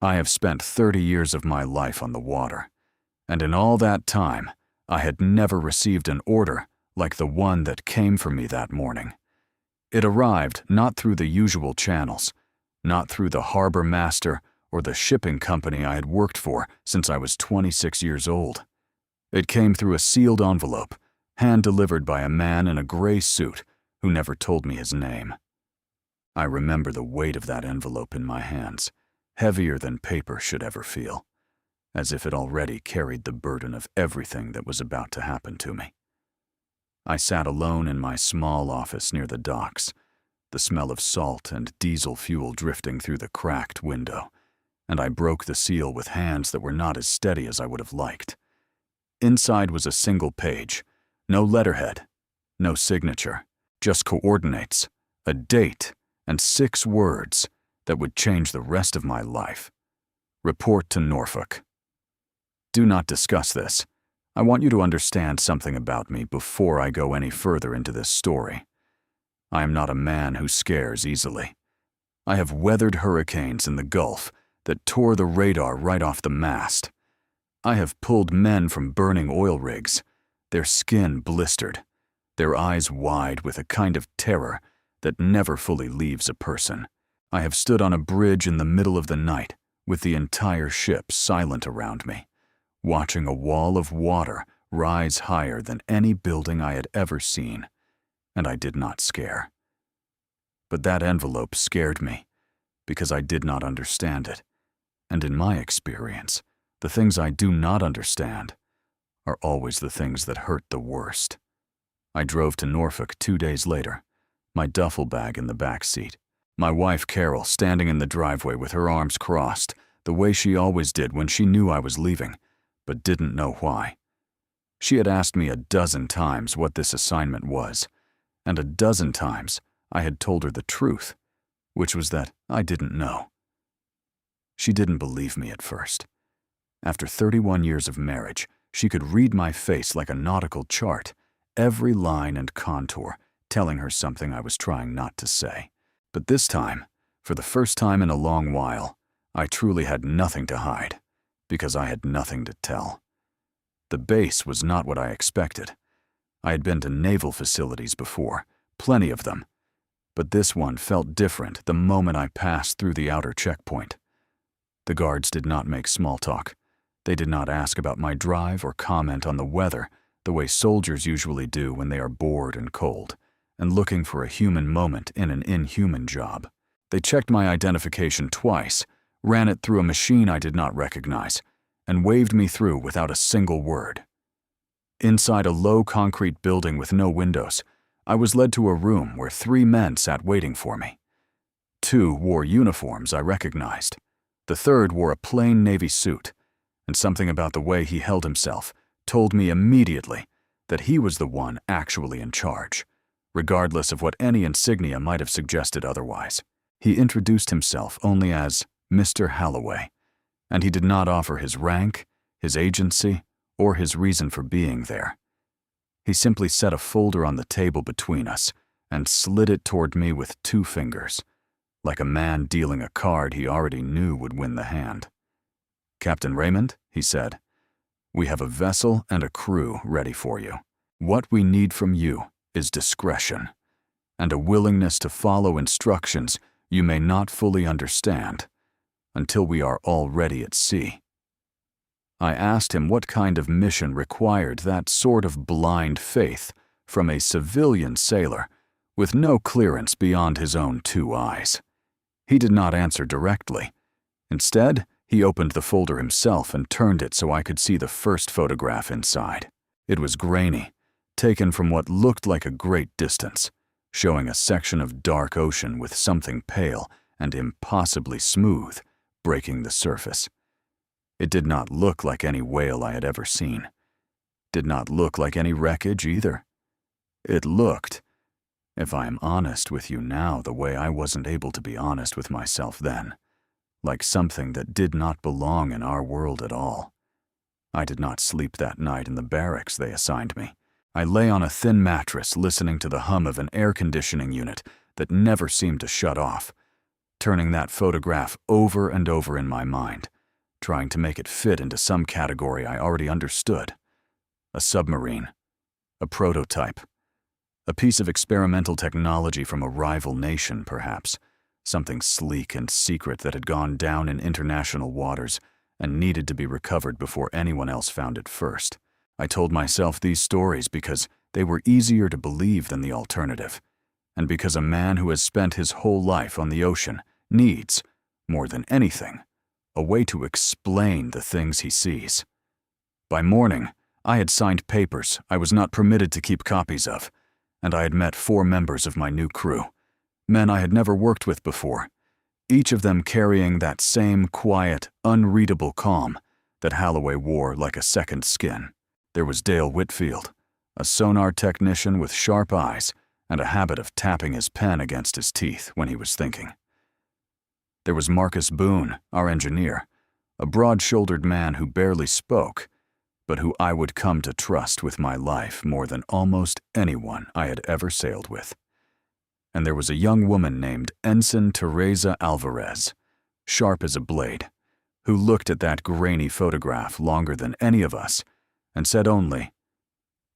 I have spent 30 years of my life on the water, and in all that time, I had never received an order like the one that came for me that morning. It arrived not through the usual channels, not through the harbor master or the shipping company I had worked for since I was 26 years old. It came through a sealed envelope, hand-delivered by a man in a gray suit who never told me his name. I remember the weight of that envelope in my hands, heavier than paper should ever feel, as if it already carried the burden of everything that was about to happen to me. I sat alone in my small office near the docks, the smell of salt and diesel fuel drifting through the cracked window, and I broke the seal with hands that were not as steady as I would have liked. Inside was a single page, no letterhead, no signature, just coordinates, a date, and 6 words that would change the rest of my life. Report to Norfolk. Do not discuss this. I want you to understand something about me before I go any further into this story. I am not a man who scares easily. I have weathered hurricanes in the Gulf that tore the radar right off the mast. I have pulled men from burning oil rigs, their skin blistered, their eyes wide with a kind of terror that never fully leaves a person. I have stood on a bridge in the middle of the night with the entire ship silent around me, watching a wall of water rise higher than any building I had ever seen, and I did not scare. But that envelope scared me because I did not understand it, and in my experience, the things I do not understand are always the things that hurt the worst. I drove to Norfolk 2 days later, my duffel bag in the back seat, my wife Carol standing in the driveway with her arms crossed, the way she always did when she knew I was leaving, but didn't know why. She had asked me a dozen times what this assignment was, and a dozen times I had told her the truth, which was that I didn't know. She didn't believe me at first. After 31 years of marriage, she could read my face like a nautical chart, every line and contour telling her something I was trying not to say. But this time, for the first time in a long while, I truly had nothing to hide, because I had nothing to tell. The base was not what I expected. I had been to naval facilities before, plenty of them, but this one felt different the moment I passed through the outer checkpoint. The guards did not make small talk. They did not ask about my drive or comment on the weather the way soldiers usually do when they are bored and cold and looking for a human moment in an inhuman job. They checked my identification twice, ran it through a machine I did not recognize, and waved me through without a single word. Inside a low concrete building with no windows, I was led to a room where 3 men sat waiting for me. 2 wore uniforms I recognized. The third wore a plain navy suit, and something about the way he held himself told me immediately that he was the one actually in charge, regardless of what any insignia might have suggested otherwise. He introduced himself only as Mr. Halloway, and he did not offer his rank, his agency, or his reason for being there. He simply set a folder on the table between us and slid it toward me with 2 fingers, like a man dealing a card he already knew would win the hand. "Captain Raymond," he said, "we have a vessel and a crew ready for you. What we need from you is discretion, and a willingness to follow instructions you may not fully understand until we are already at sea." I asked him what kind of mission required that sort of blind faith from a civilian sailor with no clearance beyond his own 2 eyes. He did not answer directly. Instead, he opened the folder himself and turned it so I could see the first photograph inside. It was grainy, taken from what looked like a great distance, showing a section of dark ocean with something pale and impossibly smooth breaking the surface. It did not look like any whale I had ever seen. Did not look like any wreckage either. It looked, if I am honest with you now the way I wasn't able to be honest with myself then, like something that did not belong in our world at all. I did not sleep that night in the barracks they assigned me. I lay on a thin mattress listening to the hum of an air conditioning unit that never seemed to shut off, turning that photograph over and over in my mind, trying to make it fit into some category I already understood. A submarine, a prototype, a piece of experimental technology from a rival nation, perhaps, something sleek and secret that had gone down in international waters and needed to be recovered before anyone else found it first. I told myself these stories because they were easier to believe than the alternative, and because a man who has spent his whole life on the ocean needs, more than anything, a way to explain the things he sees. By morning, I had signed papers I was not permitted to keep copies of, and I had met 4 members of my new crew, men I had never worked with before, each of them carrying that same quiet, unreadable calm that Holloway wore like a second skin. There was Dale Whitfield, a sonar technician with sharp eyes and a habit of tapping his pen against his teeth when he was thinking. There was Marcus Boone, our engineer, a broad-shouldered man who barely spoke, but who I would come to trust with my life more than almost anyone I had ever sailed with. And there was a young woman named Ensign Teresa Alvarez, sharp as a blade, who looked at that grainy photograph longer than any of us and said only,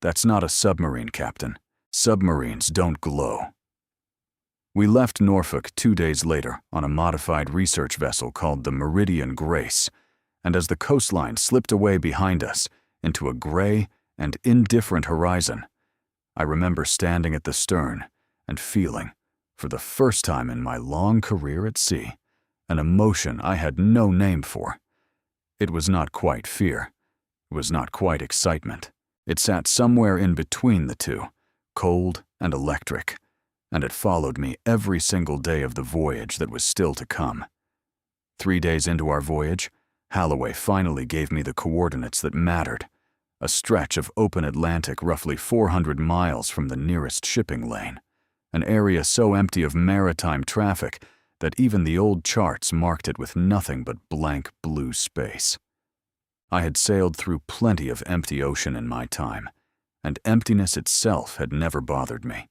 "That's not a submarine, Captain. Submarines don't glow." We left Norfolk 2 days later on a modified research vessel called the Meridian Grace, and as the coastline slipped away behind us into a gray and indifferent horizon, I remember standing at the stern and feeling, for the first time in my long career at sea, an emotion I had no name for. It was not quite fear. It was not quite excitement. It sat somewhere in between the two, cold and electric, and it followed me every single day of the voyage that was still to come. 3 days into our voyage, Holloway finally gave me the coordinates that mattered, a stretch of open Atlantic roughly 400 miles from the nearest shipping lane, an area so empty of maritime traffic that even the old charts marked it with nothing but blank blue space. I had sailed through plenty of empty ocean in my time, and emptiness itself had never bothered me.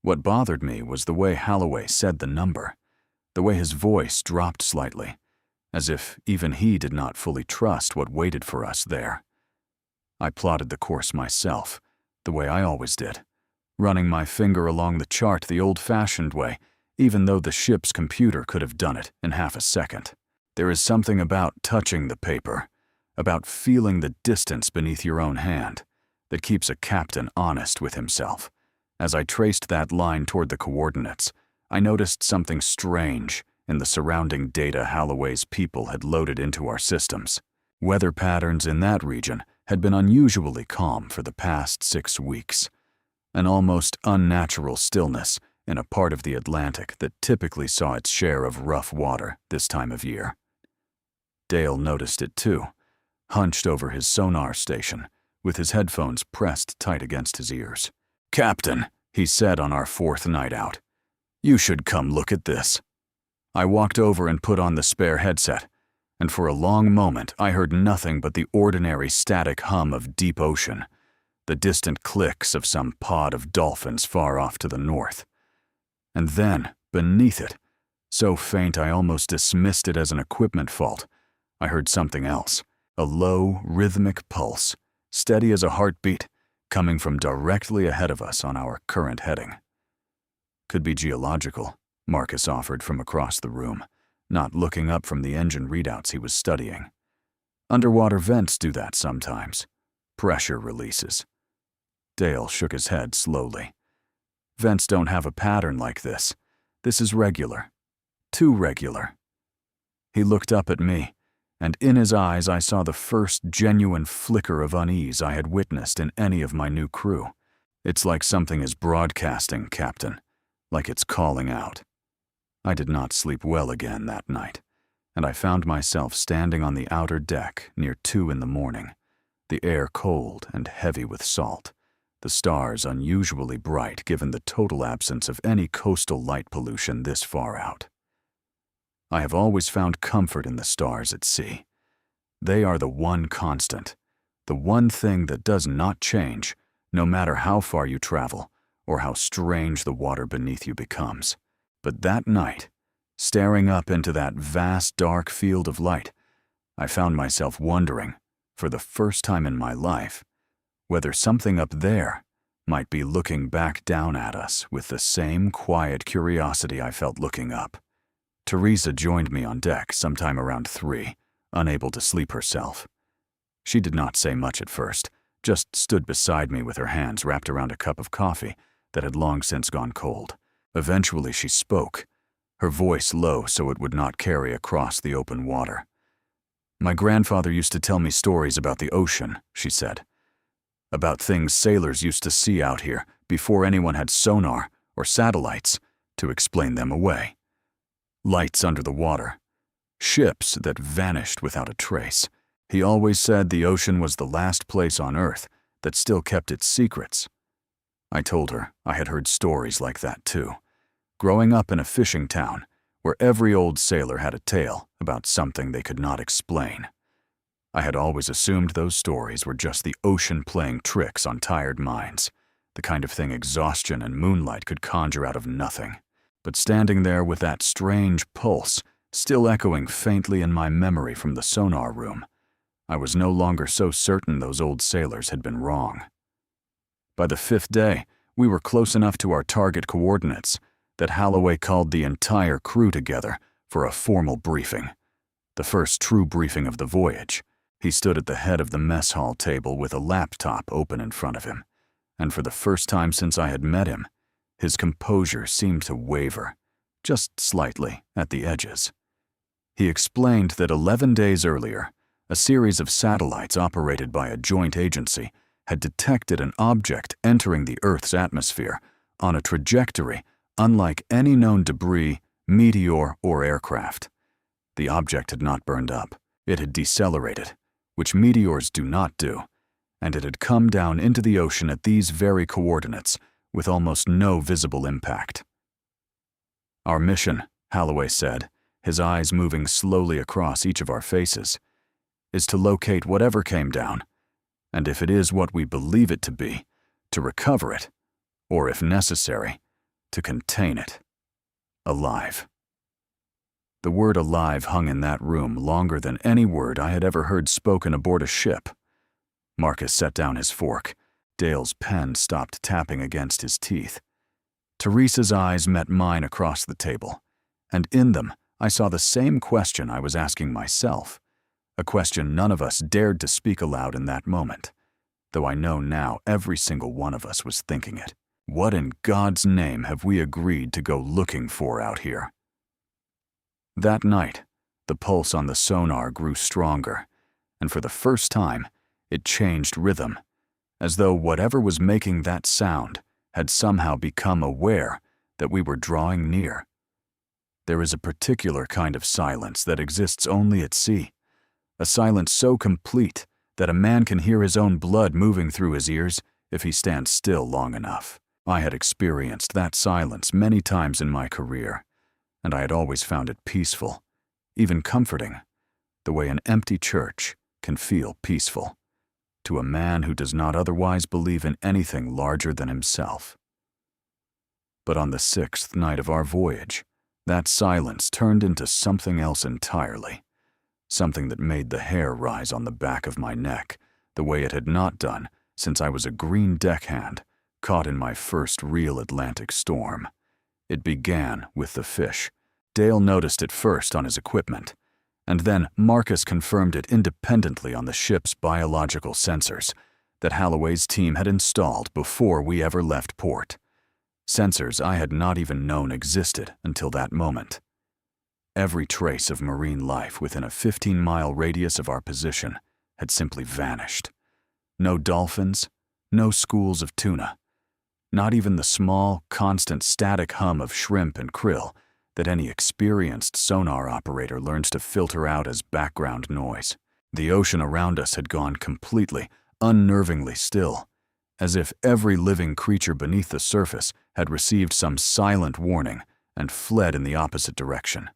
What bothered me was the way Holloway said the number, the way his voice dropped slightly, as if even he did not fully trust what waited for us there. I plotted the course myself, the way I always did, running my finger along the chart the old-fashioned way, even though the ship's computer could have done it in half a second. There is something about touching the paper, about feeling the distance beneath your own hand, that keeps a captain honest with himself. As I traced that line toward the coordinates, I noticed something strange in the surrounding data Holloway's people had loaded into our systems. Weather patterns in that region had been unusually calm for the past 6 weeks, an almost unnatural stillness in a part of the Atlantic that typically saw its share of rough water this time of year. Dale noticed it too, hunched over his sonar station, with his headphones pressed tight against his ears. "Captain," he said on our 4th night out, "you should come look at this." I walked over and put on the spare headset, and for a long moment I heard nothing but the ordinary static hum of deep ocean, the distant clicks of some pod of dolphins far off to the north. And then, beneath it, so faint I almost dismissed it as an equipment fault, I heard something else, a low, rhythmic pulse, steady as a heartbeat, coming from directly ahead of us on our current heading. "Could be geological," Marcus offered from across the room, not looking up from the engine readouts he was studying. "Underwater vents do that sometimes. Pressure releases." Dale shook his head slowly. "Vents don't have a pattern like this. This is regular. Too regular." He looked up at me, and in his eyes I saw the first genuine flicker of unease I had witnessed in any of my new crew. "It's like something is broadcasting, Captain, like it's calling out." I did not sleep well again that night, and I found myself standing on the outer deck near 2 in the morning, the air cold and heavy with salt, the stars unusually bright given the total absence of any coastal light pollution this far out. I have always found comfort in the stars at sea. They are the one constant, the one thing that does not change, no matter how far you travel or how strange the water beneath you becomes. But that night, Staring up into that vast dark field of light, I found myself wondering, for the first time in my life, whether something up there might be looking back down at us with the same quiet curiosity I felt looking up. Teresa joined me on deck sometime around 3, unable to sleep herself. She did not say much at first, just stood beside me with her hands wrapped around a cup of coffee that had long since gone cold. Eventually she spoke, her voice low so it would not carry across the open water. "My grandfather used to tell me stories about the ocean," she said. "About things sailors used to see out here before anyone had sonar or satellites to explain them away. Lights under the water, ships that vanished without a trace. He always said the ocean was the last place on Earth that still kept its secrets." I told her I had heard stories like that too, growing up in a fishing town where every old sailor had a tale about something they could not explain. I had always assumed those stories were just the ocean playing tricks on tired minds, the kind of thing exhaustion and moonlight could conjure out of nothing. But standing there with that strange pulse still echoing faintly in my memory from the sonar room, I was no longer so certain those old sailors had been wrong. By the 5th day, we were close enough to our target coordinates that Holloway called the entire crew together for a formal briefing, the first true briefing of the voyage. He stood at the head of the mess hall table with a laptop open in front of him, and for the first time since I had met him, his composure seemed to waver, just slightly at the edges. He explained that 11 days earlier, a series of satellites operated by a joint agency had detected an object entering the Earth's atmosphere on a trajectory unlike any known debris, meteor, or aircraft. The object had not burned up. It had decelerated, which meteors do not do, and it had come down into the ocean at these very coordinates with almost no visible impact. "Our mission," Holloway said, his eyes moving slowly across each of our faces, "is to locate whatever came down, and if it is what we believe it to be, to recover it, or if necessary, to contain it. Alive." The word alive hung in that room longer than any word I had ever heard spoken aboard a ship. Marcus set down his fork. Dale's pen stopped tapping against his teeth. Teresa's eyes met mine across the table, and in them I saw the same question I was asking myself, a question none of us dared to speak aloud in that moment, though I know now every single one of us was thinking it. What in God's name have we agreed to go looking for out here? That night, the pulse on the sonar grew stronger, and for the first time, it changed rhythm, as though whatever was making that sound had somehow become aware that we were drawing near. There is a particular kind of silence that exists only at sea, a silence so complete that a man can hear his own blood moving through his ears if he stands still long enough. I had experienced that silence many times in my career, and I had always found it peaceful, even comforting, the way an empty church can feel peaceful to a man who does not otherwise believe in anything larger than himself. But on the 6th night of our voyage, that silence turned into something else entirely, something that made the hair rise on the back of my neck the way it had not done since I was a green deckhand caught in my first real Atlantic storm. It began with the fish. Dale noticed it first on his equipment, and then Marcus confirmed it independently on the ship's biological sensors that Holloway's team had installed before we ever left port. Sensors I had not even known existed until that moment. Every trace of marine life within a 15-mile radius of our position had simply vanished. No dolphins, no schools of tuna, not even the small, constant static hum of shrimp and krill that any experienced sonar operator learns to filter out as background noise. The ocean around us had gone completely, unnervingly still, as if every living creature beneath the surface had received some silent warning and fled in the opposite direction.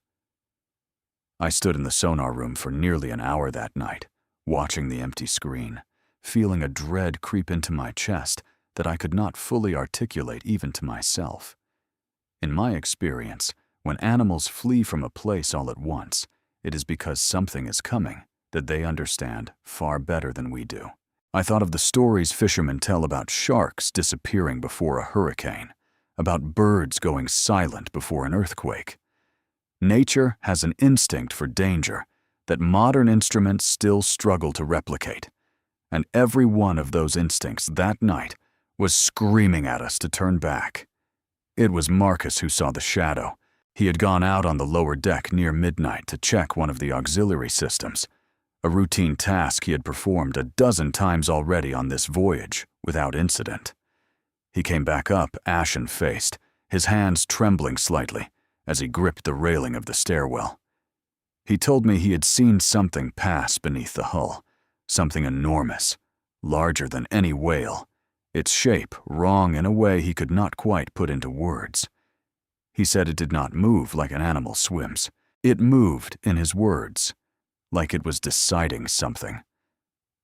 I stood in the sonar room for nearly an hour that night, watching the empty screen, feeling a dread creep into my chest that I could not fully articulate even to myself. In my experience, When animals flee from a place all at once, it is because something is coming that they understand far better than we do. I thought of the stories fishermen tell about sharks disappearing before a hurricane, about birds going silent before an earthquake. Nature has an instinct for danger that modern instruments still struggle to replicate, and every one of those instincts that night was screaming at us to turn back. It was Marcus who saw the shadow. He had gone out on the lower deck near midnight to check one of the auxiliary systems, a routine task he had performed a dozen times already on this voyage without incident. He came back up ashen-faced, his hands trembling slightly as he gripped the railing of the stairwell. He told me he had seen something pass beneath the hull, something enormous, larger than any whale, its shape wrong in a way he could not quite put into words. He said it did not move like an animal swims. It moved, in his words, like it was deciding something.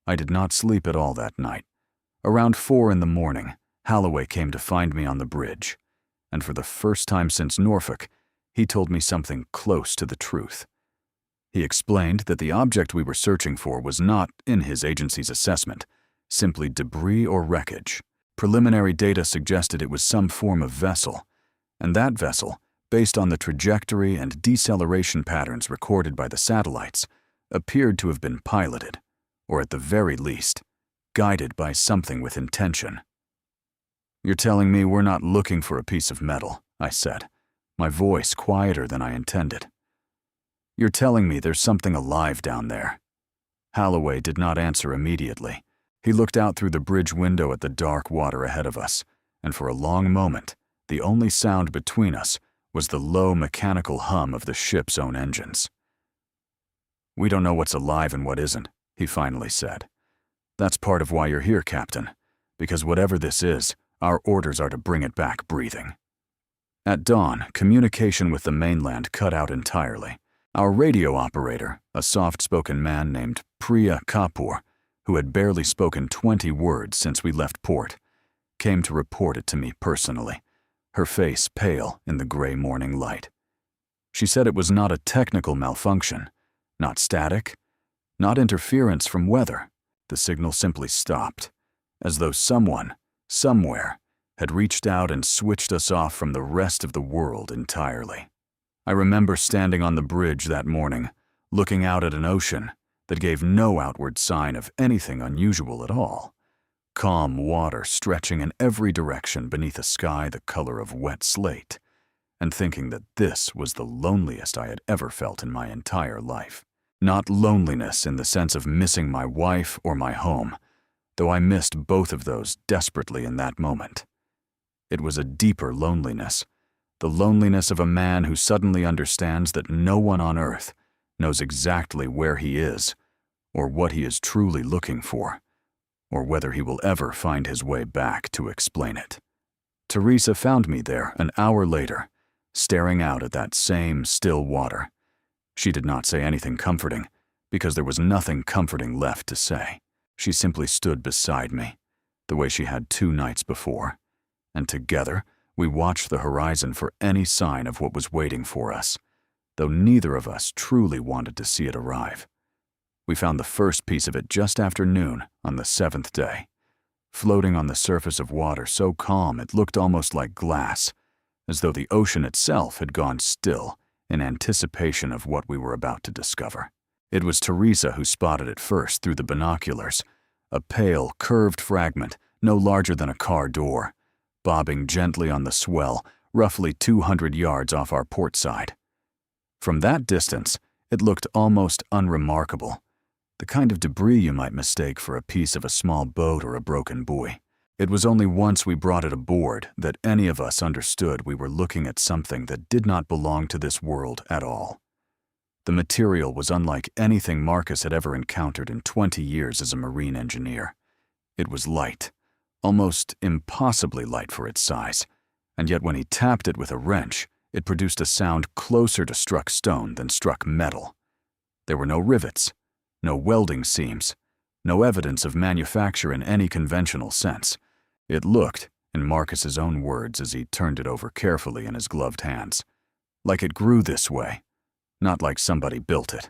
I did not sleep at all that night. Around 4 a.m, Holloway came to find me on the bridge, and for the first time since Norfolk, he told me something close to the truth. He explained that the object we were searching for was not, in his agency's assessment, simply debris or wreckage. Preliminary data suggested it was some form of vessel, and that vessel, based on the trajectory and deceleration patterns recorded by the satellites, appeared to have been piloted, or at the very least, guided by something with intention. "You're telling me we're not looking for a piece of metal," I said, my voice quieter than I intended. "You're telling me there's something alive down there." Holloway did not answer immediately. He looked out through the bridge window at the dark water ahead of us, and for a long moment, the only sound between us was the low mechanical hum of the ship's own engines. "We don't know what's alive and what isn't," he finally said. "That's part of why you're here, Captain, because whatever this is, our orders are to bring it back breathing." At dawn, communication with the mainland cut out entirely. Our radio operator, a soft-spoken man named Priya Kapoor, who had barely spoken 20 words since we left port, came to report it to me personally, her face pale in the gray morning light. She said it was not a technical malfunction, not static, not interference from weather. The signal simply stopped, as though someone, somewhere, had reached out and switched us off from the rest of the world entirely. I remember standing on the bridge that morning, looking out at an ocean that gave no outward sign of anything unusual at all. Calm water stretching in every direction beneath a sky the color of wet slate, and thinking that this was the loneliest I had ever felt in my entire life. Not loneliness in the sense of missing my wife or my home, though I missed both of those desperately in that moment. It was a deeper loneliness, the loneliness of a man who suddenly understands that no one on earth knows exactly where he is, or what he is truly looking for, or whether he will ever find his way back to explain it. Teresa found me there an hour later, staring out at that same still water. She did not say anything comforting, because there was nothing comforting left to say. She simply stood beside me, the way she had 2 nights before, and together we watched the horizon for any sign of what was waiting for us, though neither of us truly wanted to see it arrive. We found the first piece of it just after noon on the 7th day, floating on the surface of water so calm it looked almost like glass, as though the ocean itself had gone still in anticipation of what we were about to discover. It was Teresa who spotted it first through the binoculars, a pale, curved fragment no larger than a car door, bobbing gently on the swell, roughly 200 yards off our port side. From that distance, it looked almost unremarkable, the kind of debris you might mistake for a piece of a small boat or a broken buoy. It was only once we brought it aboard that any of us understood we were looking at something that did not belong to this world at all. The material was unlike anything Marcus had ever encountered in 20 years as a marine engineer. It was light, almost impossibly light for its size, and yet when he tapped it with a wrench, it produced a sound closer to struck stone than struck metal. There were no rivets, no welding seams, no evidence of manufacture in any conventional sense. It looked, in Marcus's own words as he turned it over carefully in his gloved hands, like it grew this way, not like somebody built it.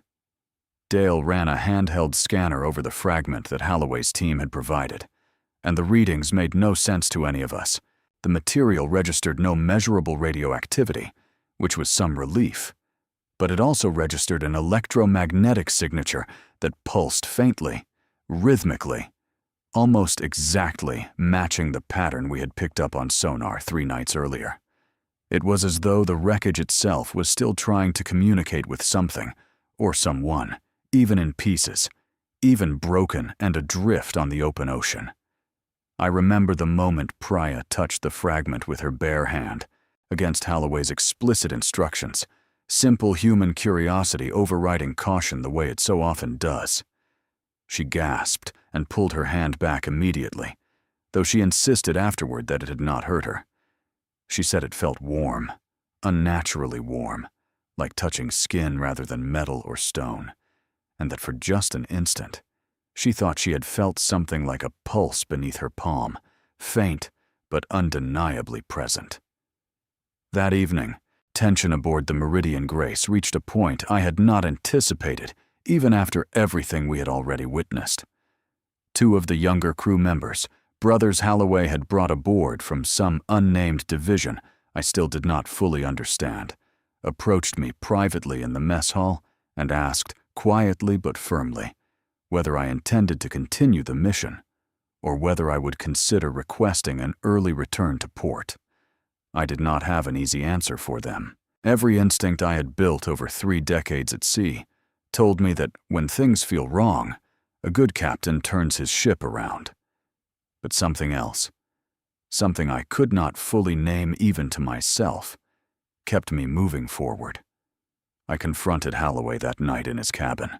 Dale ran a handheld scanner over the fragment that Holloway's team had provided, and the readings made no sense to any of us. The material registered no measurable radioactivity, which was some relief, but it also registered an electromagnetic signature that pulsed faintly, rhythmically, almost exactly matching the pattern we had picked up on sonar 3 nights earlier. It was as though the wreckage itself was still trying to communicate with something, or someone, even in pieces, even broken and adrift on the open ocean. I remember the moment Priya touched the fragment with her bare hand, against Holloway's explicit instructions, simple human curiosity overriding caution the way it so often does. She gasped and pulled her hand back immediately, though she insisted afterward that it had not hurt her. She said it felt warm, unnaturally warm, like touching skin rather than metal or stone, and that for just an instant, she thought she had felt something like a pulse beneath her palm, faint but undeniably present. That evening, tension aboard the Meridian Grace reached a point I had not anticipated, even after everything we had already witnessed. 2 of the younger crew members, brothers Holloway had brought aboard from some unnamed division I still did not fully understand, approached me privately in the mess hall and asked, quietly but firmly, whether I intended to continue the mission, or whether I would consider requesting an early return to port. I did not have an easy answer for them. Every instinct I had built over 3 decades at sea told me that when things feel wrong, a good captain turns his ship around. But something else, something I could not fully name even to myself, kept me moving forward. I confronted Holloway that night in his cabin,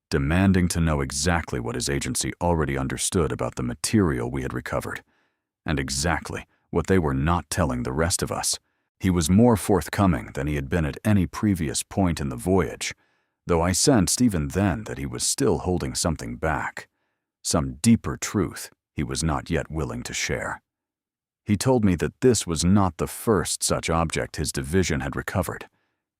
demanding to know exactly what his agency already understood about the material we had recovered, and exactly what they were not telling the rest of us. He was more forthcoming than he had been at any previous point in the voyage, though I sensed even then that he was still holding something back, some deeper truth he was not yet willing to share. He told me that this was not the first such object his division had recovered.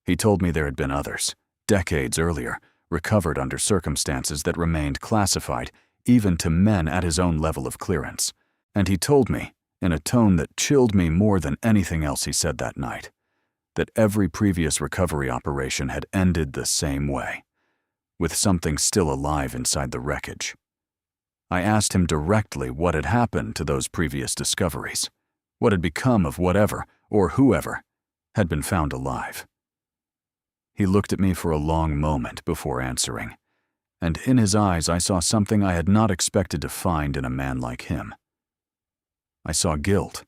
He told me there had been others, decades earlier, recovered under circumstances that remained classified even to men at his own level of clearance. And he told me, in a tone that chilled me more than anything else he said that night, that every previous recovery operation had ended the same way, with something still alive inside the wreckage. I asked him directly what had happened to those previous discoveries, what had become of whatever, or whoever, had been found alive. He looked at me for a long moment before answering, and in his eyes I saw something I had not expected to find in a man like him. I saw guilt.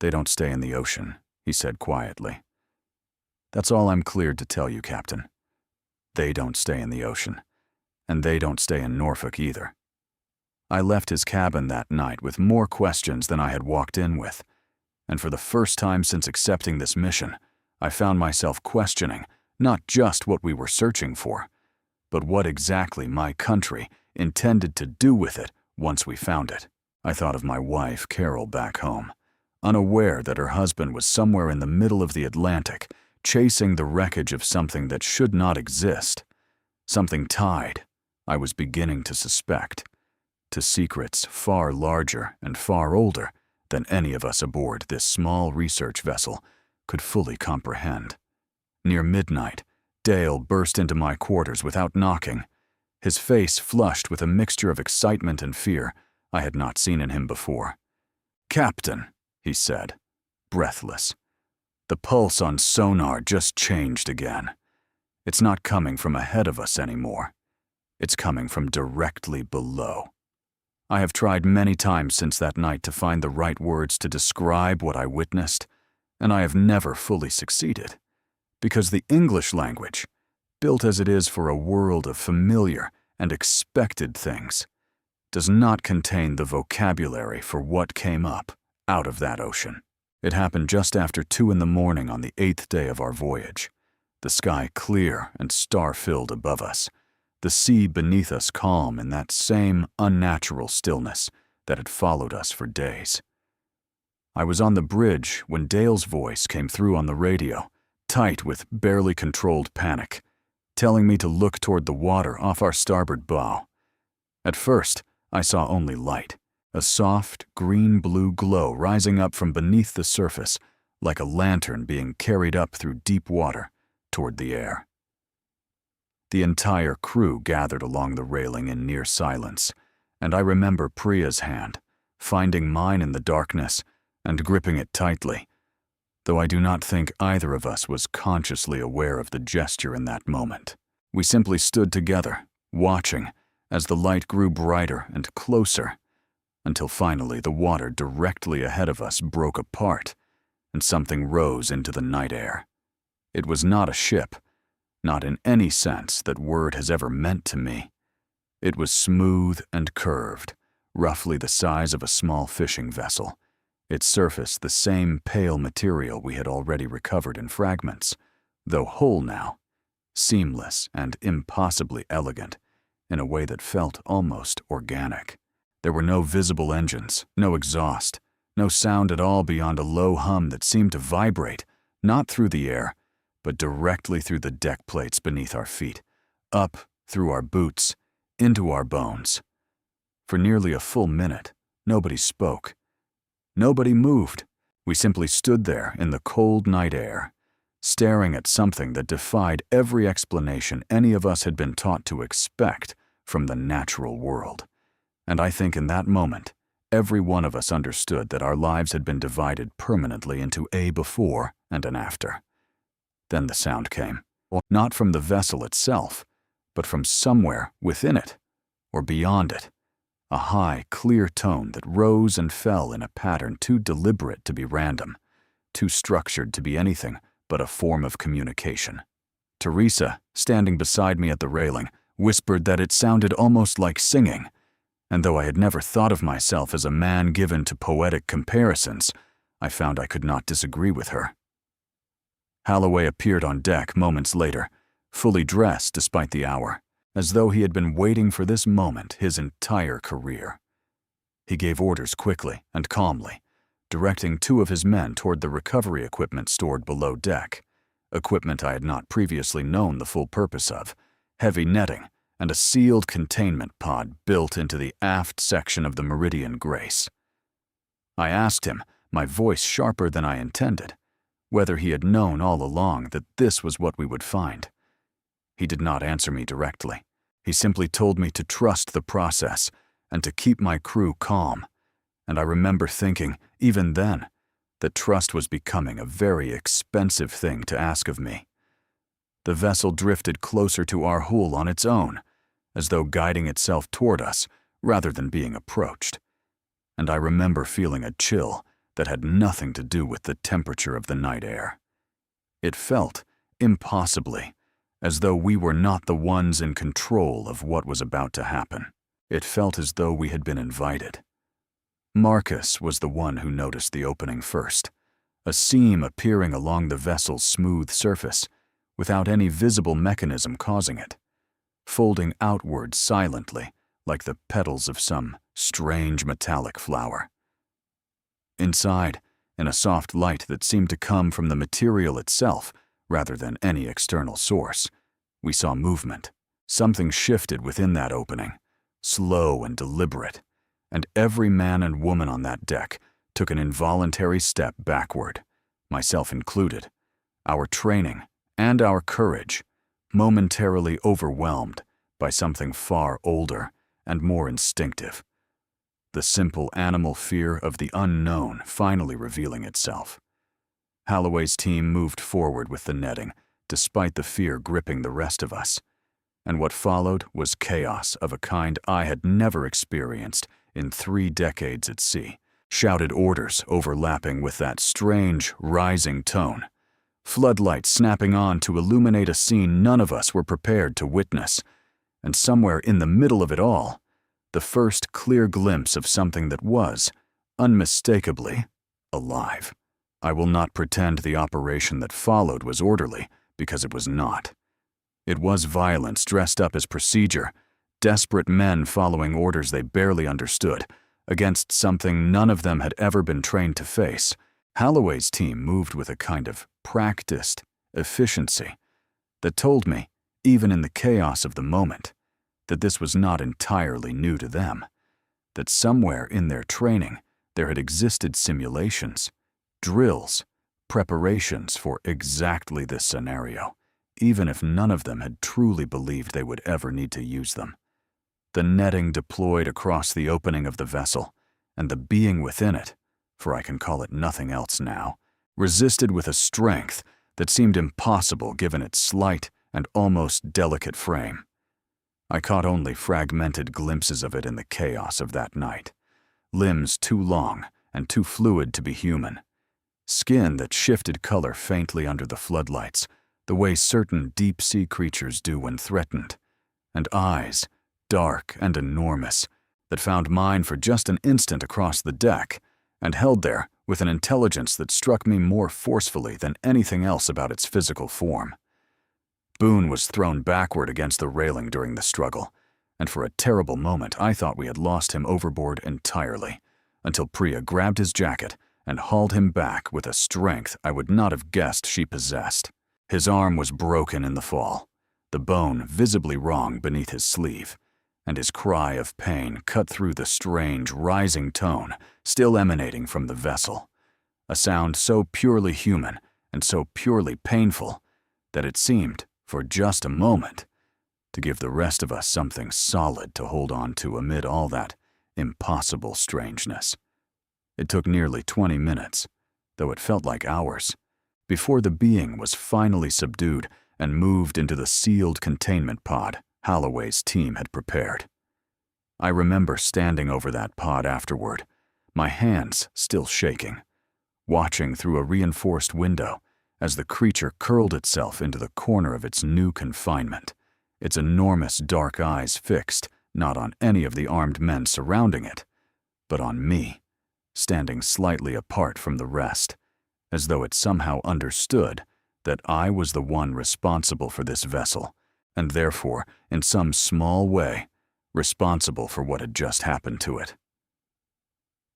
"They don't stay in the ocean," he said quietly. "That's all I'm cleared to tell you, Captain. They don't stay in the ocean, and they don't stay in Norfolk either." I left his cabin that night with more questions than I had walked in with, and for the first time since accepting this mission, I found myself questioning not just what we were searching for, but what exactly my country intended to do with it once we found it. I thought of my wife, Carol, back home, unaware that her husband was somewhere in the middle of the Atlantic, chasing the wreckage of something that should not exist, something tied, I was beginning to suspect, to secrets far larger and far older than any of us aboard this small research vessel could fully comprehend. Near midnight, Dale burst into my quarters without knocking, his face flushed with a mixture of excitement and fear I had not seen in him before. "Captain," he said, breathless, "the pulse on sonar just changed again. It's not coming from ahead of us anymore. It's coming from directly below." I have tried many times since that night to find the right words to describe what I witnessed, and I have never fully succeeded, because the English language, built as it is for a world of familiar and expected things, does not contain the vocabulary for what came up out of that ocean. It happened just after 2 in the morning on the 8th day of our voyage, the sky clear and star-filled above us, the sea beneath us calm in that same unnatural stillness that had followed us for days. I was on the bridge when Dale's voice came through on the radio, tight with barely controlled panic, telling me to look toward the water off our starboard bow. At first, I saw only light, a soft green-blue glow rising up from beneath the surface, like a lantern being carried up through deep water toward the air. The entire crew gathered along the railing in near silence, and I remember Priya's hand, finding mine in the darkness and gripping it tightly, though I do not think either of us was consciously aware of the gesture in that moment. We simply stood together, watching as the light grew brighter and closer, until finally the water directly ahead of us broke apart and something rose into the night air. It was not a ship, not in any sense that word has ever meant to me. It was smooth and curved, roughly the size of a small fishing vessel, its surface the same pale material we had already recovered in fragments, though whole now, seamless and impossibly elegant in a way that felt almost organic. There were no visible engines, no exhaust, no sound at all beyond a low hum that seemed to vibrate, not through the air, but directly through the deck plates beneath our feet, up through our boots, into our bones. For nearly a full minute, nobody spoke. Nobody moved. We simply stood there in the cold night air, staring at something that defied every explanation any of us had been taught to expect from the natural world. And I think in that moment, every one of us understood that our lives had been divided permanently into a before and an after. Then the sound came, not from the vessel itself, but from somewhere within it, or beyond it, a high, clear tone that rose and fell in a pattern too deliberate to be random, too structured to be anything but a form of communication. Teresa, standing beside me at the railing, whispered that it sounded almost like singing, and though I had never thought of myself as a man given to poetic comparisons, I found I could not disagree with her. Holloway appeared on deck moments later, fully dressed despite the hour, as though he had been waiting for this moment his entire career. He gave orders quickly and calmly, directing two of his men toward the recovery equipment stored below deck, equipment I had not previously known the full purpose of, heavy netting, and a sealed containment pod built into the aft section of the Meridian Grace. I asked him, my voice sharper than I intended, whether he had known all along that this was what we would find. He did not answer me directly. He simply told me to trust the process and to keep my crew calm, and I remember thinking, even then, that trust was becoming a very expensive thing to ask of me. The vessel drifted closer to our hull on its own, as though guiding itself toward us rather than being approached, and I remember feeling a chill that had nothing to do with the temperature of the night air. It felt, impossibly, as though we were not the ones in control of what was about to happen. It felt as though we had been invited. Marcus was the one who noticed the opening first, a seam appearing along the vessel's smooth surface, without any visible mechanism causing it, folding outward silently like the petals of some strange metallic flower. Inside, in a soft light that seemed to come from the material itself rather than any external source, we saw movement. Something shifted within that opening, slow and deliberate, and every man and woman on that deck took an involuntary step backward, myself included, our training and our courage momentarily overwhelmed by something far older and more instinctive. The simple animal fear of the unknown finally revealing itself. Holloway's team moved forward with the netting, despite the fear gripping the rest of us, and what followed was chaos of a kind I had never experienced in 3 decades at sea. Shouted orders overlapping with that strange, rising tone, floodlights snapping on to illuminate a scene none of us were prepared to witness, and somewhere in the middle of it all, the first clear glimpse of something that was, unmistakably, alive. I will not pretend the operation that followed was orderly, because it was not. It was violence dressed up as procedure, desperate men following orders they barely understood, against something none of them had ever been trained to face. Holloway's team moved with a kind of practiced, efficiency, that told me, even in the chaos of the moment, that this was not entirely new to them, that somewhere in their training there had existed simulations, drills, preparations for exactly this scenario, even if none of them had truly believed they would ever need to use them. The netting deployed across the opening of the vessel, and the being within it, for I can call it nothing else now, resisted with a strength that seemed impossible given its slight and almost delicate frame. I caught only fragmented glimpses of it in the chaos of that night. Limbs too long and too fluid to be human. Skin that shifted color faintly under the floodlights, the way certain deep-sea creatures do when threatened. And eyes, dark and enormous, that found mine for just an instant across the deck, and held there with an intelligence that struck me more forcefully than anything else about its physical form. Boone was thrown backward against the railing during the struggle, and for a terrible moment I thought we had lost him overboard entirely, until Priya grabbed his jacket and hauled him back with a strength I would not have guessed she possessed. His arm was broken in the fall, the bone visibly wrong beneath his sleeve, and his cry of pain cut through the strange, rising tone still emanating from the vessel, a sound so purely human and so purely painful that it seemed, for just a moment, to give the rest of us something solid to hold on to amid all that impossible strangeness. It took nearly 20 minutes, though it felt like hours, before the being was finally subdued and moved into the sealed containment pod Holloway's team had prepared. I remember standing over that pod afterward, my hands still shaking, watching through a reinforced window as the creature curled itself into the corner of its new confinement, its enormous dark eyes fixed not on any of the armed men surrounding it, but on me, standing slightly apart from the rest, as though it somehow understood that I was the one responsible for this vessel, and therefore, in some small way, responsible for what had just happened to it.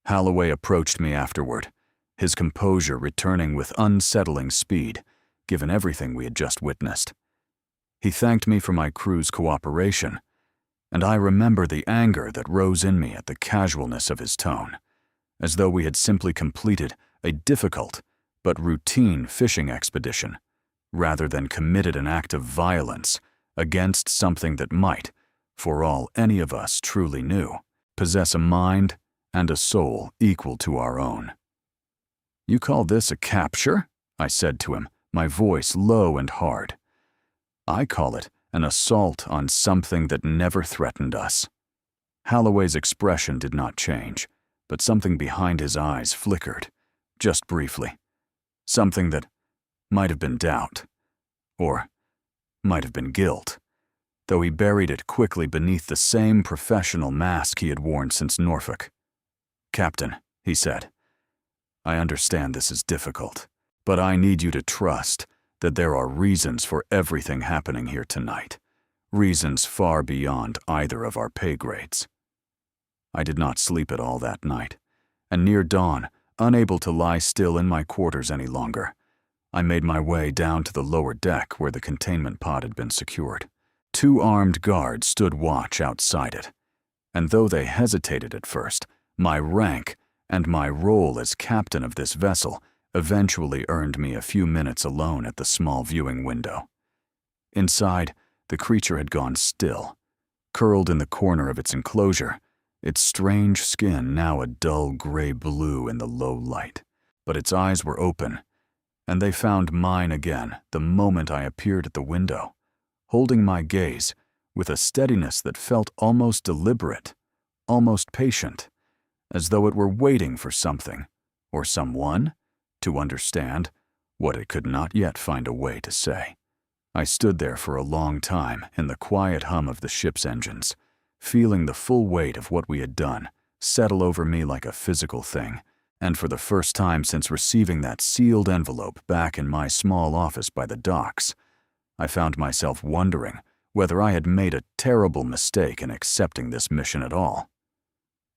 Holloway approached me afterward, his composure returning with unsettling speed, given everything we had just witnessed. He thanked me for my crew's cooperation, and I remember the anger that rose in me at the casualness of his tone, as though we had simply completed a difficult but routine fishing expedition, rather than committed an act of violence against something that might, for all any of us truly knew, possess a mind and a soul equal to our own. "You call this a capture?" I said to him, my voice low and hard. "I call it an assault on something that never threatened us." Holloway's expression did not change, but something behind his eyes flickered, just briefly. Something that might have been doubt, or might have been guilt, though he buried it quickly beneath the same professional mask he had worn since Norfolk. "Captain," he said, "I understand this is difficult, but I need you to trust that there are reasons for everything happening here tonight, reasons far beyond either of our pay grades." I did not sleep at all that night, and near dawn, unable to lie still in my quarters any longer, I made my way down to the lower deck where the containment pod had been secured. 2 armed guards stood watch outside it, and though they hesitated at first, my rank and my role as captain of this vessel eventually earned me a few minutes alone at the small viewing window. Inside, the creature had gone still, curled in the corner of its enclosure, its strange skin now a dull gray blue in the low light, but its eyes were open, and they found mine again the moment I appeared at the window, holding my gaze with a steadiness that felt almost deliberate, almost patient, as though it were waiting for something, or someone, to understand what it could not yet find a way to say. I stood there for a long time in the quiet hum of the ship's engines, feeling the full weight of what we had done settle over me like a physical thing, and for the first time since receiving that sealed envelope back in my small office by the docks, I found myself wondering whether I had made a terrible mistake in accepting this mission at all.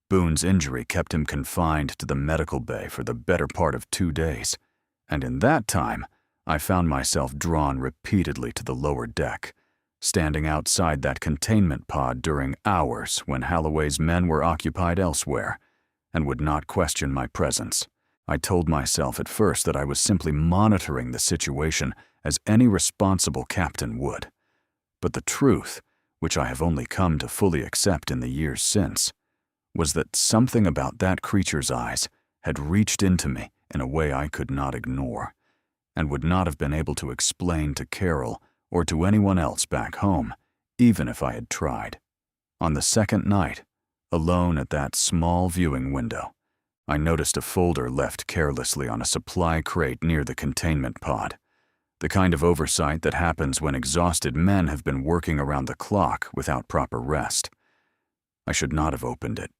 Boone's injury kept him confined to the medical bay for the better part of 2 days, and in that time, I found myself drawn repeatedly to the lower deck, standing outside that containment pod during hours when Holloway's men were occupied elsewhere and would not question my presence. I told myself at first that I was simply monitoring the situation as any responsible captain would. But the truth, which I have only come to fully accept in the years since, was that something about that creature's eyes had reached into me in a way I could not ignore, and would not have been able to explain to Carol or to anyone else back home, even if I had tried. On the second night, alone at that small viewing window, I noticed a folder left carelessly on a supply crate near the containment pod, the kind of oversight that happens when exhausted men have been working around the clock without proper rest. I should not have opened it.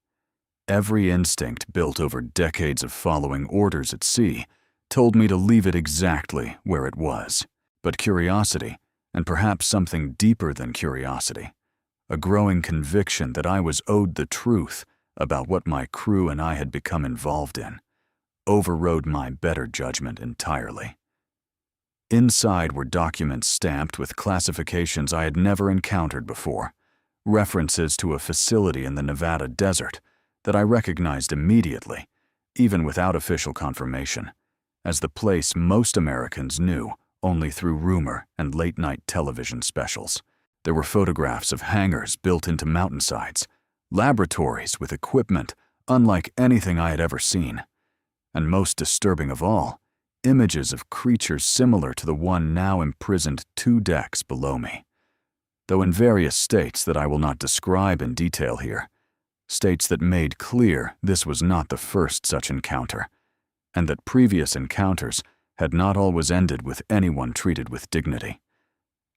Every instinct built over decades of following orders at sea told me to leave it exactly where it was. But curiosity, and perhaps something deeper than curiosity, a growing conviction that I was owed the truth about what my crew and I had become involved in, overrode my better judgment entirely. Inside were documents stamped with classifications I had never encountered before, references to a facility in the Nevada desert that I recognized immediately, even without official confirmation, as the place most Americans knew only through rumor and late-night television specials. There were photographs of hangars built into mountainsides, laboratories with equipment unlike anything I had ever seen, and most disturbing of all, images of creatures similar to the one now imprisoned 2 decks below me, though in various states that I will not describe in detail here, states that made clear this was not the first such encounter, and that previous encounters had not always ended with anyone treated with dignity.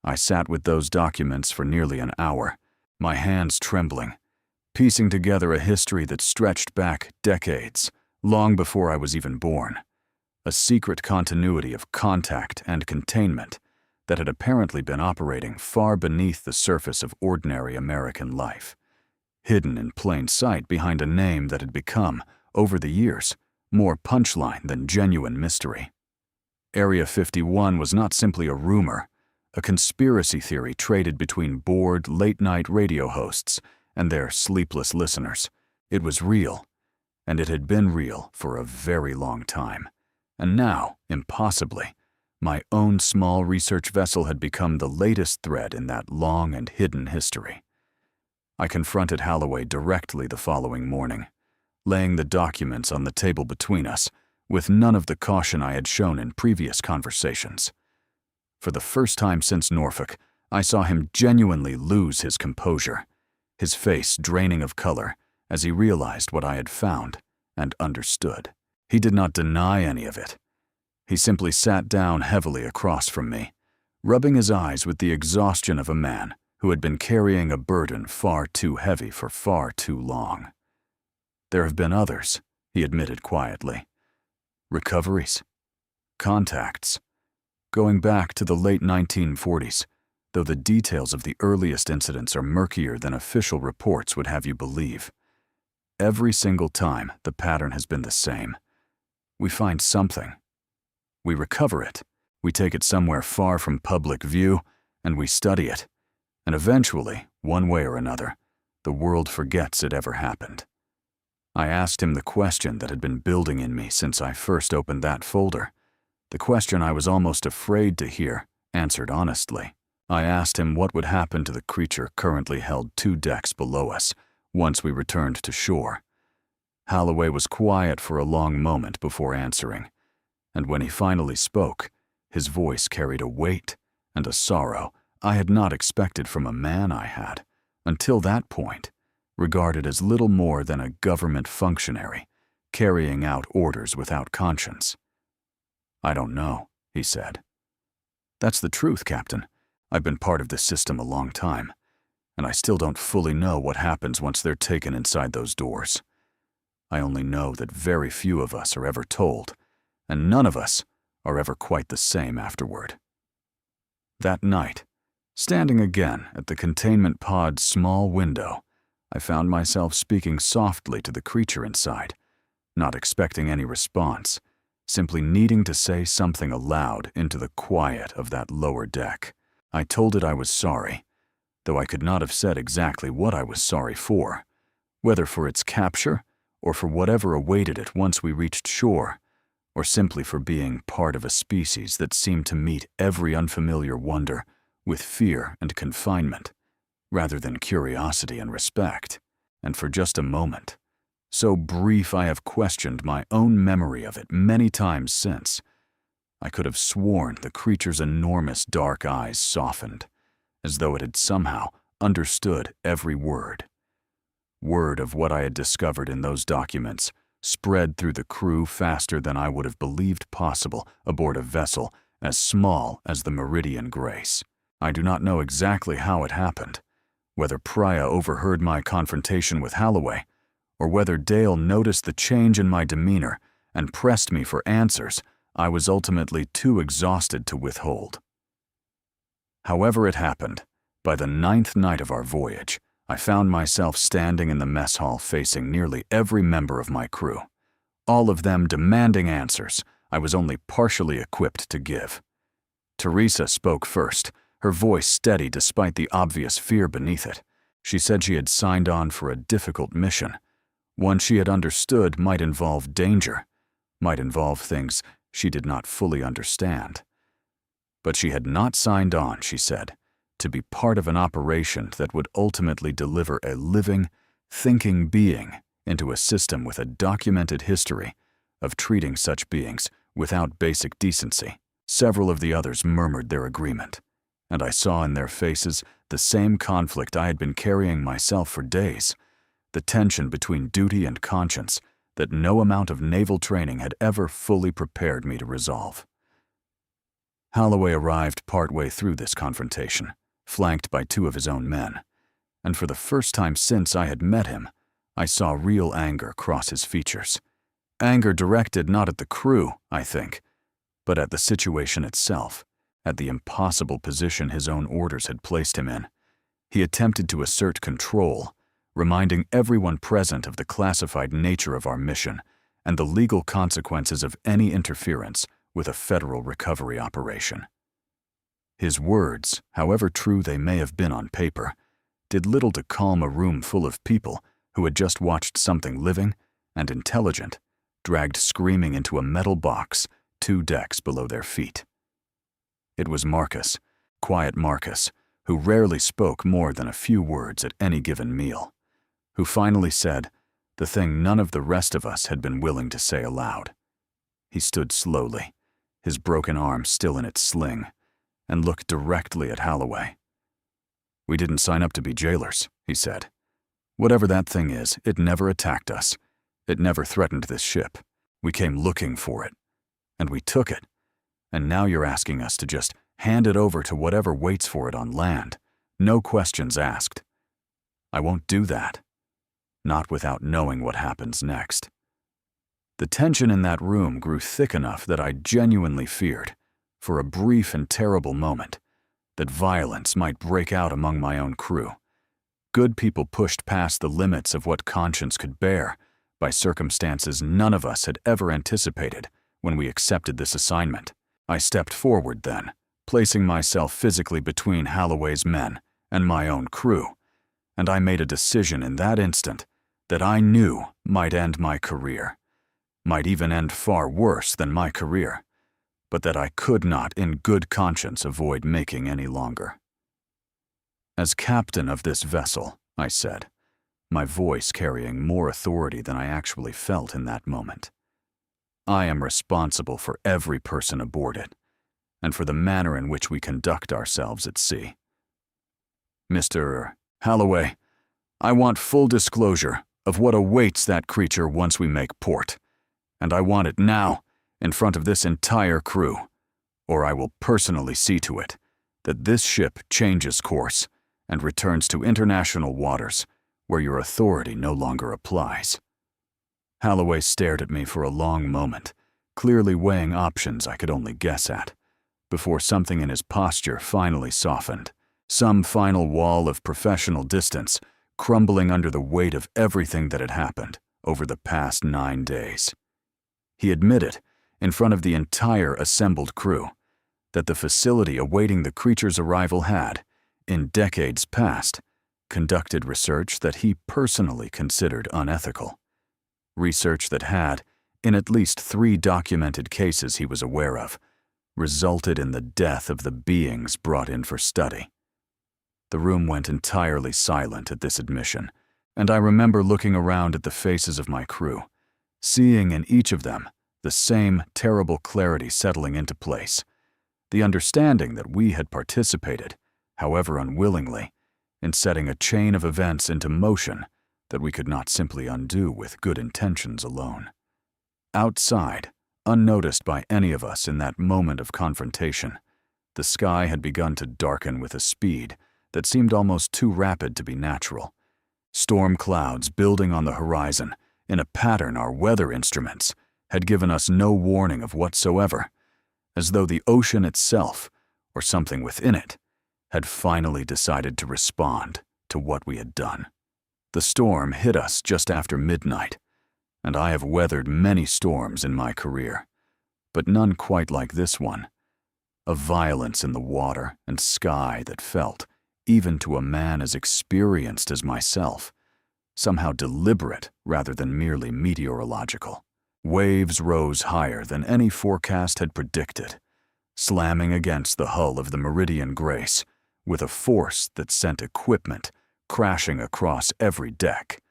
I sat with those documents for nearly an hour, my hands trembling, piecing together a history that stretched back decades, long before I was even born, a secret continuity of contact and containment that had apparently been operating far beneath the surface of ordinary American life, hidden in plain sight behind a name that had become, over the years, more punchline than genuine mystery. Area 51 was not simply a rumor, a conspiracy theory traded between bored, late-night radio hosts and their sleepless listeners. It was real, and it had been real for a very long time. And now, impossibly, my own small research vessel had become the latest thread in that long and hidden history. I confronted Holloway directly the following morning, laying the documents on the table between us, with none of the caution I had shown in previous conversations. For the first time since Norfolk, I saw him genuinely lose his composure, his face draining of color as he realized what I had found and understood. He did not deny any of it. He simply sat down heavily across from me, rubbing his eyes with the exhaustion of a man who had been carrying a burden far too heavy for far too long. There have been others, he admitted quietly. Recoveries, contacts, going back to the late 1940s, though the details of the earliest incidents are murkier than official reports would have you believe. Every single time, the pattern has been the same. We find something. We recover it. We take it somewhere far from public view, and we study it. And eventually, one way or another, the world forgets it ever happened. I asked him the question that had been building in me since I first opened that folder, the question I was almost afraid to hear answered honestly. I asked him what would happen to the creature currently held 2 decks below us once we returned to shore. Holloway was quiet for a long moment before answering, and when he finally spoke, his voice carried a weight and a sorrow I had not expected from a man I had, until that point, regarded as little more than a government functionary, carrying out orders without conscience. "I don't know," he said. "That's the truth, Captain. I've been part of this system a long time, and I still don't fully know what happens once they're taken inside those doors. I only know that very few of us are ever told, and none of us are ever quite the same afterward." That night, standing again at the containment pod's small window, I found myself speaking softly to the creature inside, not expecting any response, simply needing to say something aloud into the quiet of that lower deck. I told it I was sorry, though I could not have said exactly what I was sorry for, whether for its capture or for whatever awaited it once we reached shore, or simply for being part of a species that seemed to meet every unfamiliar wonder with fear and confinement, rather than curiosity and respect. And for just a moment, so brief I have questioned my own memory of it many times since, I could have sworn the creature's enormous dark eyes softened, as though it had somehow understood every word. Word of what I had discovered in those documents spread through the crew faster than I would have believed possible aboard a vessel as small as the Meridian Grace. I do not know exactly how it happened, whether Priya overheard my confrontation with Holloway, or whether Dale noticed the change in my demeanor and pressed me for answers I was ultimately too exhausted to withhold. However it happened, by the 9th night of our voyage, I found myself standing in the mess hall facing nearly every member of my crew, all of them demanding answers I was only partially equipped to give. Teresa spoke first, her voice steady despite the obvious fear beneath it. She said she had signed on for a difficult mission, one she had understood might involve danger, might involve things she did not fully understand. But she had not signed on, she said, to be part of an operation that would ultimately deliver a living, thinking being into a system with a documented history of treating such beings without basic decency. Several of the others murmured their agreement, and I saw in their faces the same conflict I had been carrying myself for days, the tension between duty and conscience that no amount of naval training had ever fully prepared me to resolve. Holloway arrived partway through this confrontation, flanked by 2 of his own men, and for the first time since I had met him, I saw real anger cross his features. Anger directed not at the crew, I think, but at the situation itself, at the impossible position his own orders had placed him in. He attempted to assert control, reminding everyone present of the classified nature of our mission and the legal consequences of any interference with a federal recovery operation. His words, however true they may have been on paper, did little to calm a room full of people who had just watched something living and intelligent dragged screaming into a metal box 2 decks below their feet. It was Marcus, quiet Marcus, who rarely spoke more than a few words at any given meal, who finally said the thing none of the rest of us had been willing to say aloud. He stood slowly, his broken arm still in its sling, and looked directly at Holloway. "We didn't sign up to be jailers," he said. "Whatever that thing is, it never attacked us. It never threatened this ship. We came looking for it, and we took it. And now you're asking us to just hand it over to whatever waits for it on land, no questions asked. I won't do that. Not without knowing what happens next." The tension in that room grew thick enough that I genuinely feared, for a brief and terrible moment, that violence might break out among my own crew. Good people pushed past the limits of what conscience could bear by circumstances none of us had ever anticipated when we accepted this assignment. I stepped forward then, placing myself physically between Holloway's men and my own crew, and I made a decision in that instant that I knew might end my career, might even end far worse than my career, but that I could not in good conscience avoid making any longer. "As captain of this vessel," I said, my voice carrying more authority than I actually felt in that moment, "I am responsible for every person aboard it, and for the manner in which we conduct ourselves at sea. Mr. Holloway, I want full disclosure of what awaits that creature once we make port, and I want it now, in front of this entire crew, or I will personally see to it that this ship changes course and returns to international waters where your authority no longer applies." Holloway stared at me for a long moment, clearly weighing options I could only guess at, before something in his posture finally softened, some final wall of professional distance crumbling under the weight of everything that had happened over the past 9 days. He admitted, in front of the entire assembled crew, that the facility awaiting the creature's arrival had, in decades past, conducted research that he personally considered unethical. Research that had, in at least 3 documented cases he was aware of, resulted in the death of the beings brought in for study. The room went entirely silent at this admission, and I remember looking around at the faces of my crew, seeing in each of them the same terrible clarity settling into place, the understanding that we had participated, however unwillingly, in setting a chain of events into motion that we could not simply undo with good intentions alone. Outside, unnoticed by any of us in that moment of confrontation, the sky had begun to darken with a speed that seemed almost too rapid to be natural. Storm clouds building on the horizon in a pattern our weather instruments had given us no warning of whatsoever, as though the ocean itself, or something within it, had finally decided to respond to what we had done. The storm hit us just after midnight, and I have weathered many storms in my career, but none quite like this one. A violence in the water and sky that felt, even to a man as experienced as myself, somehow deliberate rather than merely meteorological. Waves rose higher than any forecast had predicted, slamming against the hull of the Meridian Grace with a force that sent equipment crashing across every deck,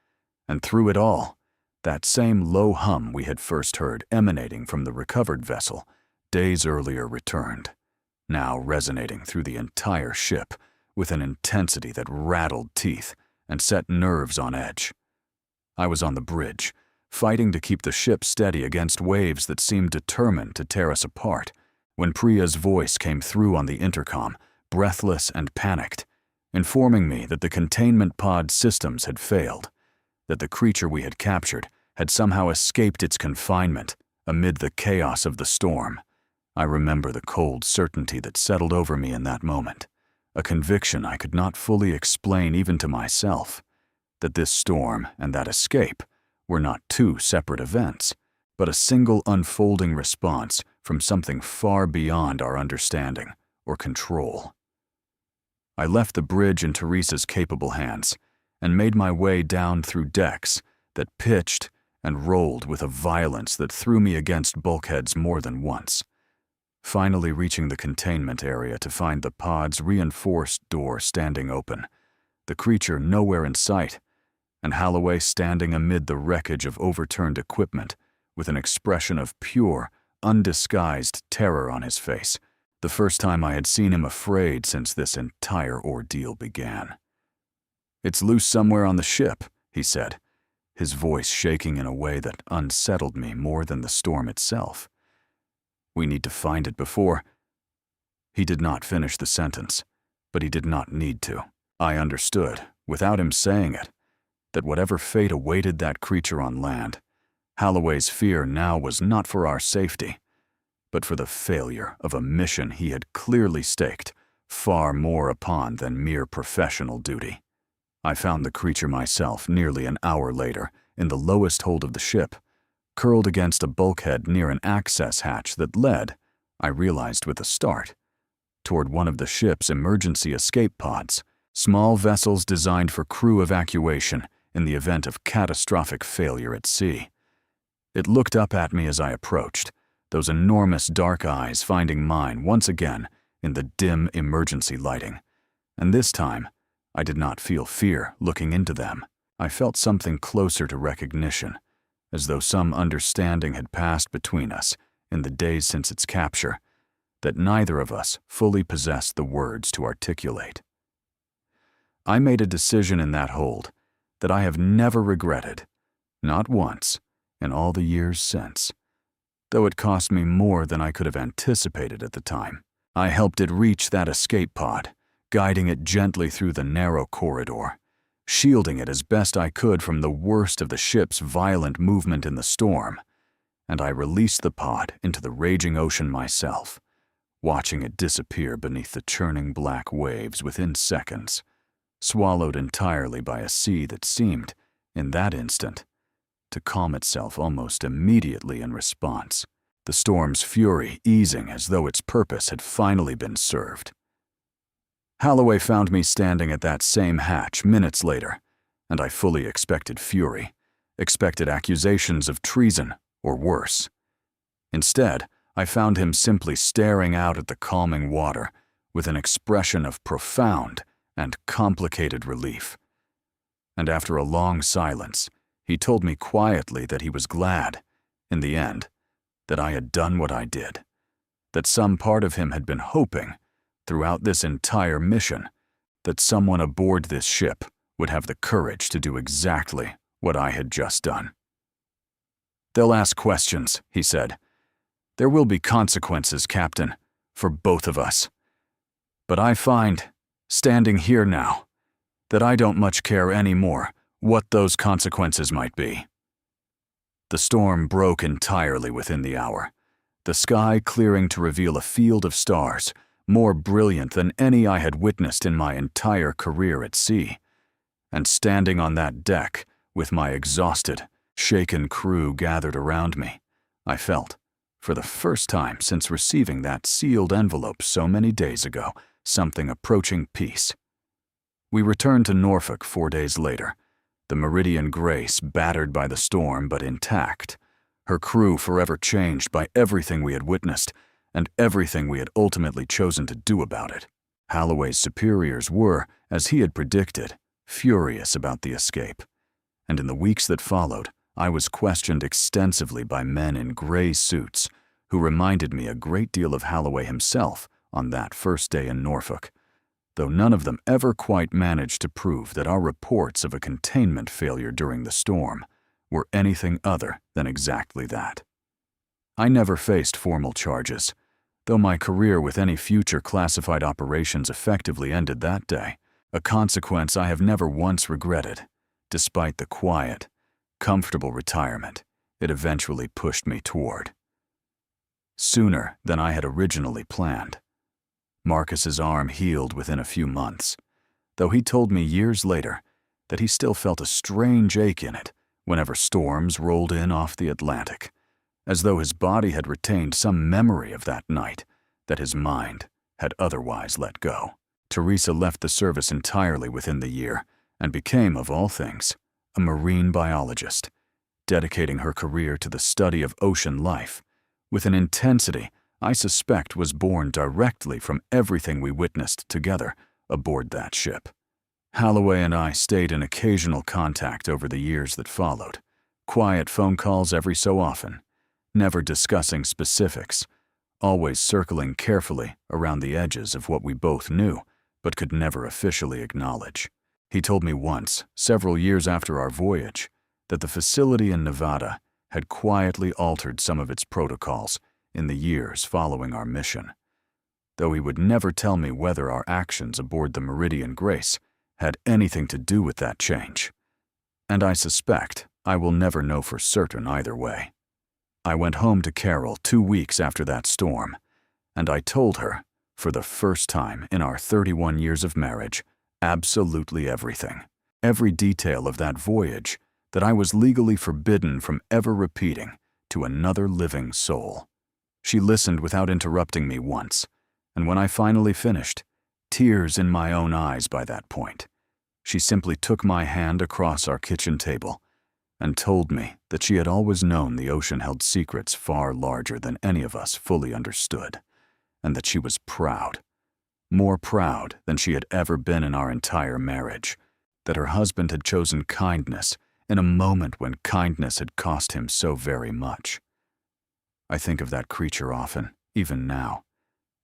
and through it all, that same low hum we had first heard emanating from the recovered vessel days earlier returned, now resonating through the entire ship with an intensity that rattled teeth and set nerves on edge. I was on the bridge, fighting to keep the ship steady against waves that seemed determined to tear us apart, when Priya's voice came through on the intercom, breathless and panicked, informing me that the containment pod systems had failed, that the creature we had captured had somehow escaped its confinement amid the chaos of the storm. I remember the cold certainty that settled over me in that moment, a conviction I could not fully explain even to myself, that this storm and that escape were not 2 separate events, but a single unfolding response from something far beyond our understanding or control. I left the bridge in Teresa's capable hands and made my way down through decks that pitched and rolled with a violence that threw me against bulkheads more than once, finally reaching the containment area to find the pod's reinforced door standing open, the creature nowhere in sight, and Holloway standing amid the wreckage of overturned equipment with an expression of pure, undisguised terror on his face, the first time I had seen him afraid since this entire ordeal began. "It's loose somewhere on the ship," he said, his voice shaking in a way that unsettled me more than the storm itself. "We need to find it before—" He did not finish the sentence, but he did not need to. I understood, without him saying it, that whatever fate awaited that creature on land, Holloway's fear now was not for our safety, but for the failure of a mission he had clearly staked far more upon than mere professional duty. I found the creature myself nearly an hour later in the lowest hold of the ship, curled against a bulkhead near an access hatch that led, I realized with a start, toward one of the ship's emergency escape pods, small vessels designed for crew evacuation in the event of catastrophic failure at sea. It looked up at me as I approached, those enormous dark eyes finding mine once again in the dim emergency lighting, and this time I did not feel fear looking into them. I felt something closer to recognition, as though some understanding had passed between us in the days since its capture, that neither of us fully possessed the words to articulate. I made a decision in that hold that I have never regretted, not once, in all the years since, though it cost me more than I could have anticipated at the time. I helped it reach that escape pod, guiding it gently through the narrow corridor, shielding it as best I could from the worst of the ship's violent movement in the storm, and I released the pod into the raging ocean myself, watching it disappear beneath the churning black waves within seconds, swallowed entirely by a sea that seemed, in that instant, to calm itself almost immediately in response. the storm's fury easing as though its purpose had finally been served. Holloway found me standing at that same hatch minutes later, and I fully expected fury, expected accusations of treason or worse. Instead, I found him simply staring out at the calming water with an expression of profound and complicated relief. And after a long silence, he told me quietly that he was glad, in the end, that I had done what I did, that some part of him had been hoping, throughout this entire mission, that someone aboard this ship would have the courage to do exactly what I had just done. "They'll ask questions," he said. "There will be consequences, Captain, for both of us. But I find, standing here now, that I don't much care anymore what those consequences might be." The storm broke entirely within the hour, the sky clearing to reveal a field of stars more brilliant than any I had witnessed in my entire career at sea. And standing on that deck, with my exhausted, shaken crew gathered around me, I felt, for the first time since receiving that sealed envelope so many days ago, something approaching peace. We returned to Norfolk 4 days later, the Meridian Grace battered by the storm but intact, her crew forever changed by everything we had witnessed and everything we had ultimately chosen to do about it. Holloway's superiors were, as he had predicted, furious about the escape, and in the weeks that followed, I was questioned extensively by men in gray suits who reminded me a great deal of Holloway himself on that first day in Norfolk, though none of them ever quite managed to prove that our reports of a containment failure during the storm were anything other than exactly that. I never faced formal charges, though my career with any future classified operations effectively ended that day, a consequence I have never once regretted, despite the quiet, comfortable retirement it eventually pushed me toward. Sooner than I had originally planned. Marcus's arm healed within a few months, though he told me years later that he still felt a strange ache in it whenever storms rolled in off the Atlantic, as though his body had retained some memory of that night that his mind had otherwise let go. Teresa left the service entirely within the year and became, of all things, a marine biologist, dedicating her career to the study of ocean life, with an intensity I suspect was born directly from everything we witnessed together aboard that ship. Holloway and I stayed in occasional contact over the years that followed, quiet phone calls every so often, never discussing specifics, always circling carefully around the edges of what we both knew but could never officially acknowledge. He told me once, several years after our voyage, that the facility in Nevada had quietly altered some of its protocols in the years following our mission, though he would never tell me whether our actions aboard the Meridian Grace had anything to do with that change. And I suspect I will never know for certain either way. I went home to Carol 2 weeks after that storm, and I told her, for the first time in our 31 years of marriage, absolutely everything, every detail of that voyage that I was legally forbidden from ever repeating to another living soul. She listened without interrupting me once, and when I finally finished, tears in my own eyes by that point, she simply took my hand across our kitchen table and told me that she had always known the ocean held secrets far larger than any of us fully understood, and that she was proud, more proud than she had ever been in our entire marriage, that her husband had chosen kindness in a moment when kindness had cost him so very much. I think of that creature often, even now,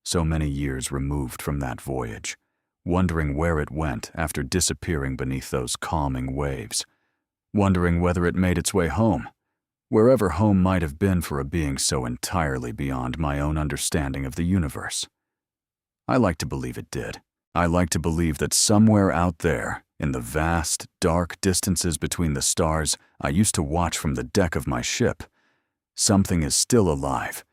so many years removed from that voyage, wondering where it went after disappearing beneath those calming waves, wondering whether it made its way home, wherever home might have been for a being so entirely beyond my own understanding of the universe. I like to believe it did. I like to believe that somewhere out there, in the vast, dark distances between the stars I used to watch from the deck of my ship, something is still alive,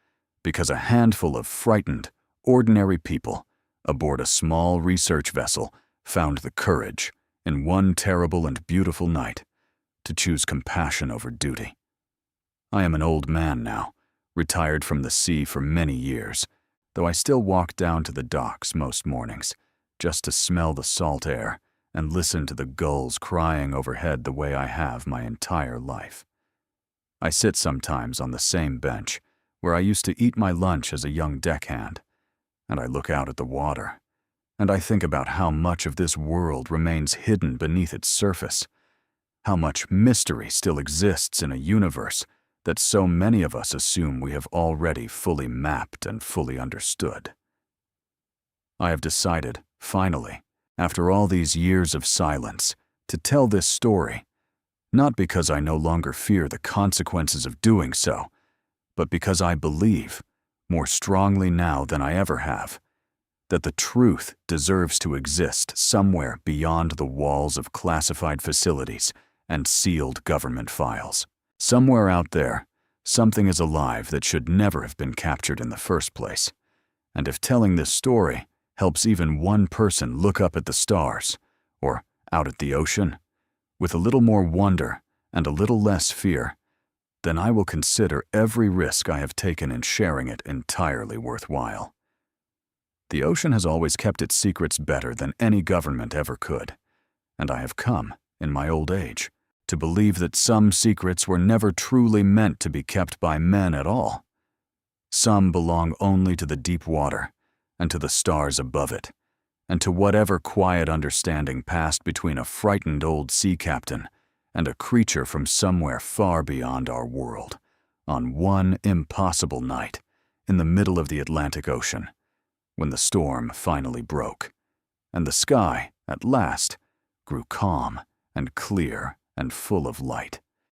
because a handful of frightened, ordinary people aboard a small research vessel found the courage, in one terrible and beautiful night, to choose compassion over duty. I am an old man now, retired from the sea for many years, though I still walk down to the docks most mornings, just to smell the salt air and listen to the gulls crying overhead the way I have my entire life. I sit sometimes on the same bench where I used to eat my lunch as a young deckhand, and I look out at the water, and I think about how much of this world remains hidden beneath its surface, how much mystery still exists in a universe that so many of us assume we have already fully mapped and fully understood. I have decided, finally, after all these years of silence, to tell this story, not because I no longer fear the consequences of doing so, but because I believe, more strongly now than I ever have, that the truth deserves to exist somewhere beyond the walls of classified facilities and sealed government files. Somewhere out there, something is alive that should never have been captured in the first place. And if telling this story helps even one person look up at the stars, or out at the ocean, with a little more wonder and a little less fear, then I will consider every risk I have taken in sharing it entirely worthwhile. The ocean has always kept its secrets better than any government ever could, and I have come, in my old age, to believe that some secrets were never truly meant to be kept by men at all. Some belong only to the deep water, and to the stars above it, and to whatever quiet understanding passed between a frightened old sea captain and a creature from somewhere far beyond our world, on one impossible night in the middle of the Atlantic Ocean, when the storm finally broke, and the sky, at last, grew calm and clear and full of light.